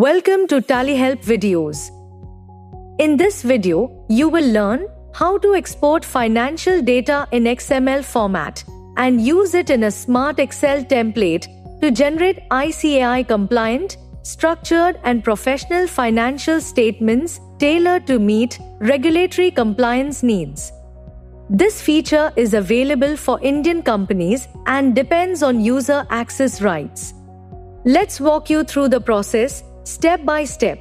Welcome to TallyHelp videos. In this video, you will learn how to export financial data in XML format and use it in a smart Excel template to generate ICAI compliant, structured and professional financial statements tailored to meet regulatory compliance needs. This feature is available for Indian companies and depends on user access rights. Let's walk you through the process step by step.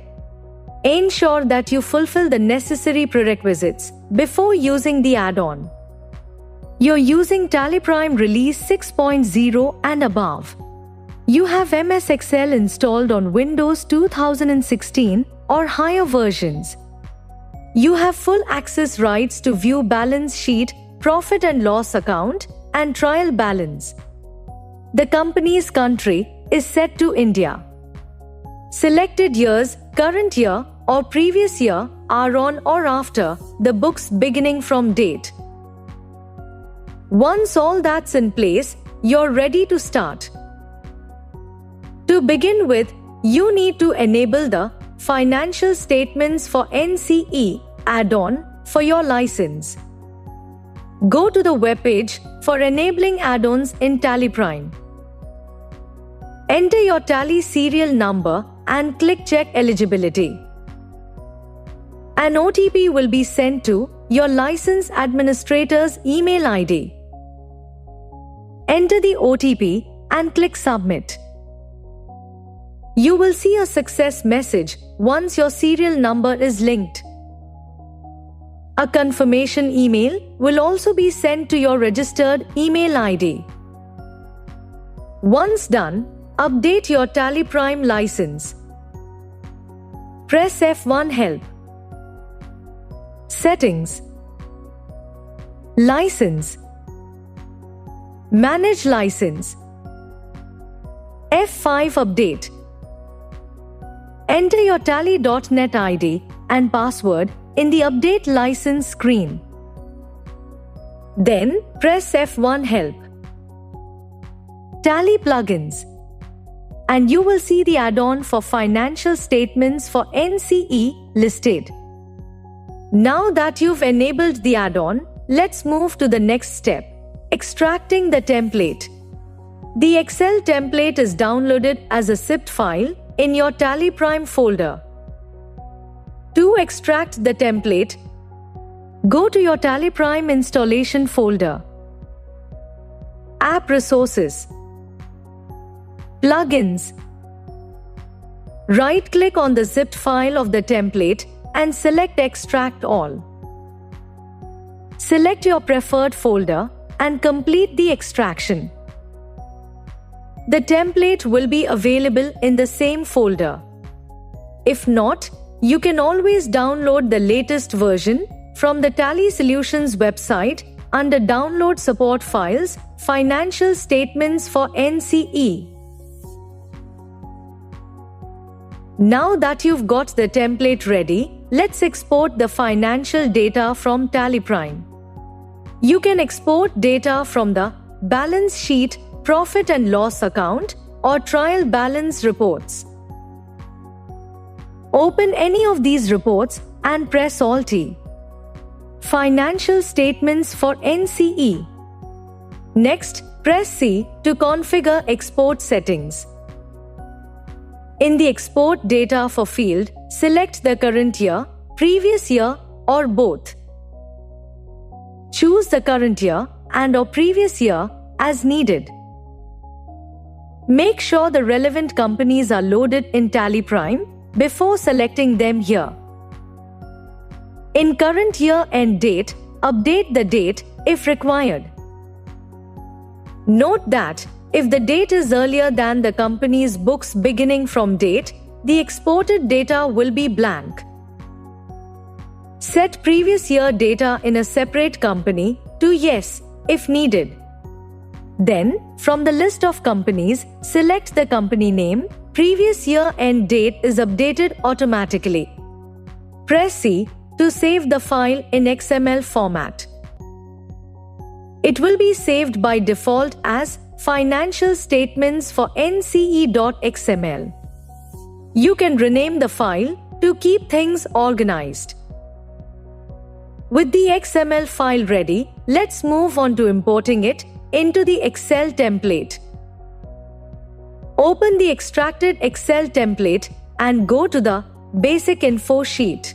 Ensure that you fulfill the necessary prerequisites before using the add-on. You're using TallyPrime Release 6.0 and above. You have MS Excel installed on Windows 2016 or higher versions. You have full access rights to view balance sheet, profit and loss account, and trial balance. The company's country is set to India. Selected years, current year or previous year are on or after the books beginning from date. Once all that's in place, you're ready to start. To begin with, you need to enable the Financial Statements for NCE add-on for your license. Go to the webpage for enabling add-ons in TallyPrime. Enter your Tally serial number and click Check Eligibility. An OTP will be sent to your license administrator's email ID. Enter the OTP and click Submit. You will see a success message once your serial number is linked. A confirmation email will also be sent to your registered email ID. Once done, update your TallyPrime license. Press F1 Help. Settings. License. Manage license. F5 Update. Enter your Tally.net ID and password in the Update License screen. Then press F1 Help. Tally Plugins. And you will see the add-on for financial statements for NCE listed. Now that you've enabled the add-on, let's move to the next step, extracting the template. The Excel template is downloaded as a zipped file in your TallyPrime folder. To extract the template, go to your TallyPrime installation folder. App Resources. Plugins. Right-click on the zipped file of the template and select Extract All. Select your preferred folder and complete the extraction. The template will be available in the same folder. If not, you can always download the latest version from the Tally Solutions website under Download Support Files, Financial Statements for NCE. Now that you've got the template ready, let's export the financial data from TallyPrime. You can export data from the balance sheet, profit and loss account, or trial balance reports. Open any of these reports and press Alt-T. Financial Statements for NCE. Next, press C to configure export settings. In the Export Data for field, select the current year, previous year, or both. Choose the current year and/or previous year as needed. Make sure the relevant companies are loaded in TallyPrime before selecting them here. In current year end date, update the date if required. Note that if the date is earlier than the company's books beginning from date, the exported data will be blank. Set previous year data in a separate company to Yes if needed. Then, from the list of companies, select the company name. Previous year end date is updated automatically. Press C to save the file in XML format. It will be saved by default as Financial Statements for NCE.xml. You can rename the file to keep things organized. With the XML file ready, let's move on to importing it into the Excel template. Open the extracted Excel template and go to the Basic Info sheet.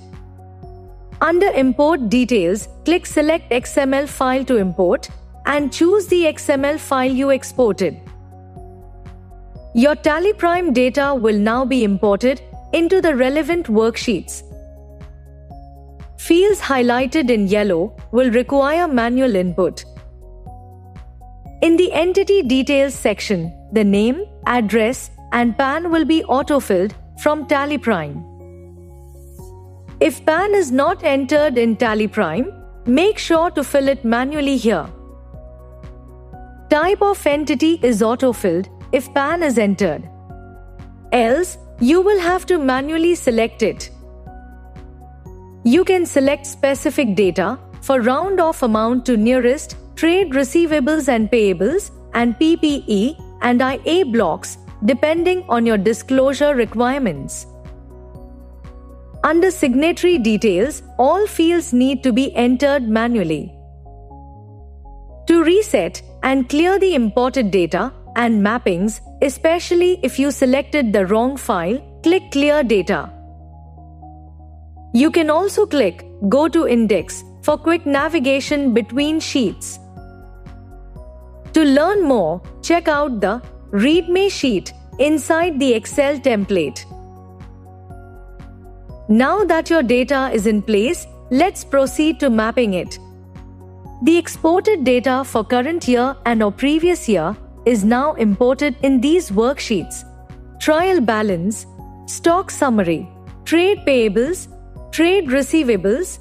Under Import Details, click Select XML file to import and choose the XML file you exported. Your TallyPrime data will now be imported into the relevant worksheets. Fields highlighted in yellow will require manual input. In the Entity Details section, the name, address, and PAN will be autofilled from TallyPrime. If PAN is not entered in TallyPrime, make sure to fill it manually here. Type of entity is autofilled if PAN is entered. Else, you will have to manually select it. You can select specific data for round-off amount to nearest trade receivables and payables and PPE and IA blocks depending on your disclosure requirements. Under Signatory Details, all fields need to be entered manually. To reset and clear the imported data and mappings, especially if you selected the wrong file, click Clear Data. You can also click Go to Index for quick navigation between sheets. To learn more, check out the README sheet inside the Excel template. Now that your data is in place, let's proceed to mapping it. The exported data for current year and/or previous year is now imported in these worksheets: Trial Balance, Stock Summary, Trade Payables, Trade Receivables.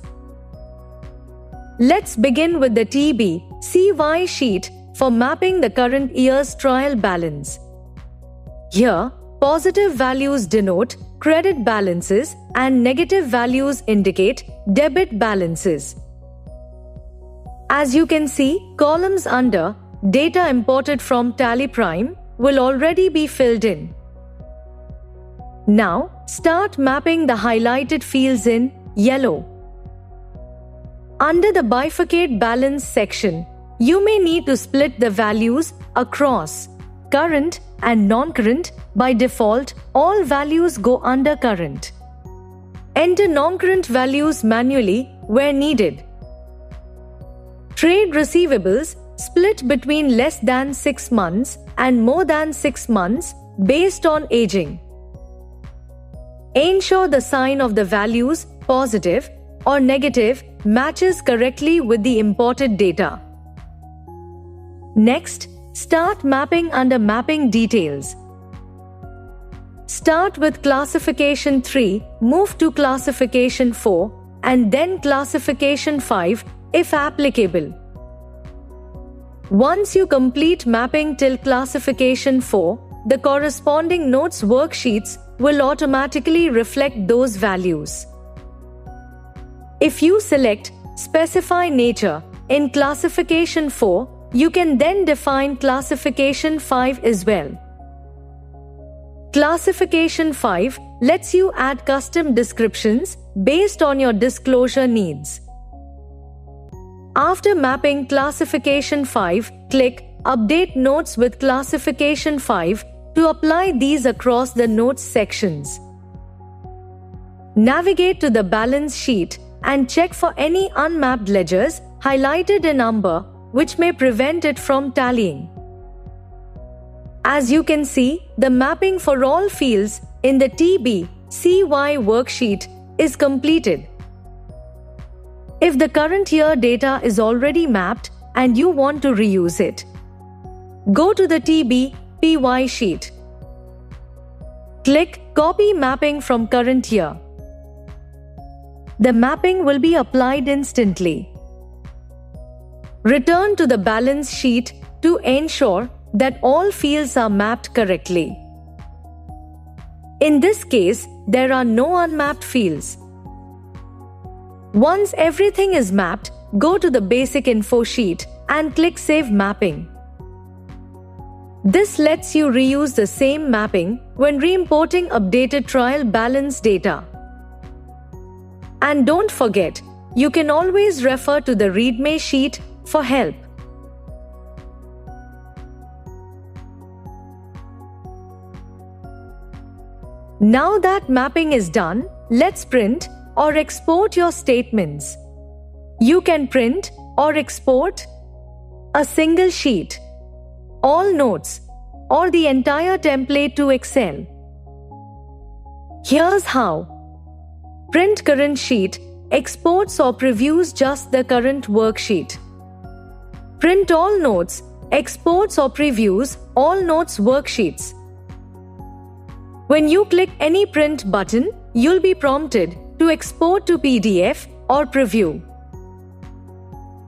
Let's begin with the TB/CY sheet for mapping the current year's trial balance. Here, positive values denote credit balances and negative values indicate debit balances. As you can see, columns under Data imported from TallyPrime will already be filled in. Now, start mapping the highlighted fields in yellow. Under the Bifurcate Balance section, you may need to split the values across current and non-current. By default, all values go under current. Enter non-current values manually where needed. Trade receivables split between less than 6 months and more than 6 months based on aging. Ensure the sign of the values, positive or negative, matches correctly with the imported data. Next, start mapping under Mapping Details. Start with Classification 3, move to Classification 4, and then Classification 5 if applicable. Once you complete mapping till Classification 4, the corresponding notes worksheets will automatically reflect those values. If you select Specify Nature in Classification 4, you can then define Classification 5 as well. Classification 5 lets you add custom descriptions based on your disclosure needs. After mapping Classification 5, click Update Notes with Classification 5 to apply these across the Notes sections. Navigate to the Balance sheet and check for any unmapped ledgers highlighted in amber, which may prevent it from tallying. As you can see, the mapping for all fields in the TB/CY worksheet is completed. If the current year data is already mapped and you want to reuse it, go to the TB/PY sheet. Click Copy Mapping from Current Year. The mapping will be applied instantly. Return to the balance sheet to ensure that all fields are mapped correctly. In this case, there are no unmapped fields. Once everything is mapped, go to the Basic Info sheet and click Save Mapping. This lets you reuse the same mapping when re-importing updated trial balance data. And don't forget, you can always refer to the README sheet for help. Now that mapping is done, let's print or export your statements. You can print or export a single sheet, all notes, or the entire template to Excel. Here's how. Print current sheet, exports or previews just the current worksheet. Print all notes, exports or previews all notes worksheets. When you click any print button, you'll be prompted to export to PDF or preview.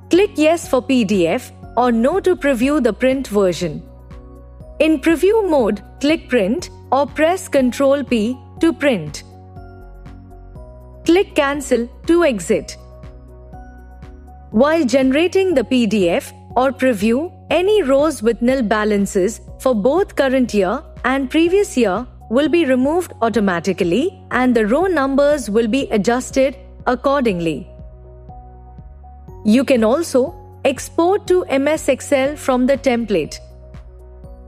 Click Yes for PDF or No to preview the print version. In preview mode, click Print or press Ctrl P to print. Click Cancel to exit. While generating the PDF or preview, any rows with nil balances for both current year and previous year will be removed automatically and the row numbers will be adjusted accordingly. You can also export to MS Excel from the template.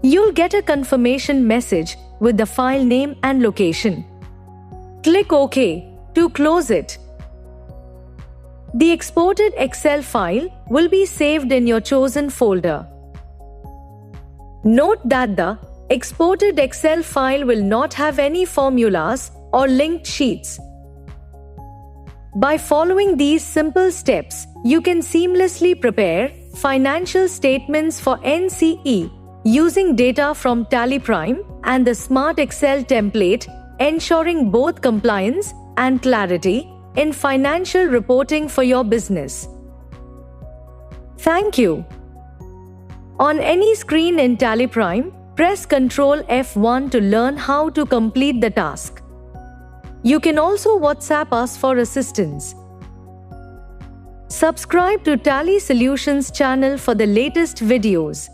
You'll get a confirmation message with the file name and location. Click OK to close it. The exported Excel file will be saved in your chosen folder. Note that the exported Excel file will not have any formulas or linked sheets. By following these simple steps, you can seamlessly prepare financial statements for NCE using data from TallyPrime and the Smart Excel template, ensuring both compliance and clarity in financial reporting for your business. Thank you. On any screen in TallyPrime, press Ctrl F1 to learn how to complete the task. You can also WhatsApp us for assistance. Subscribe to Tally Solutions channel for the latest videos.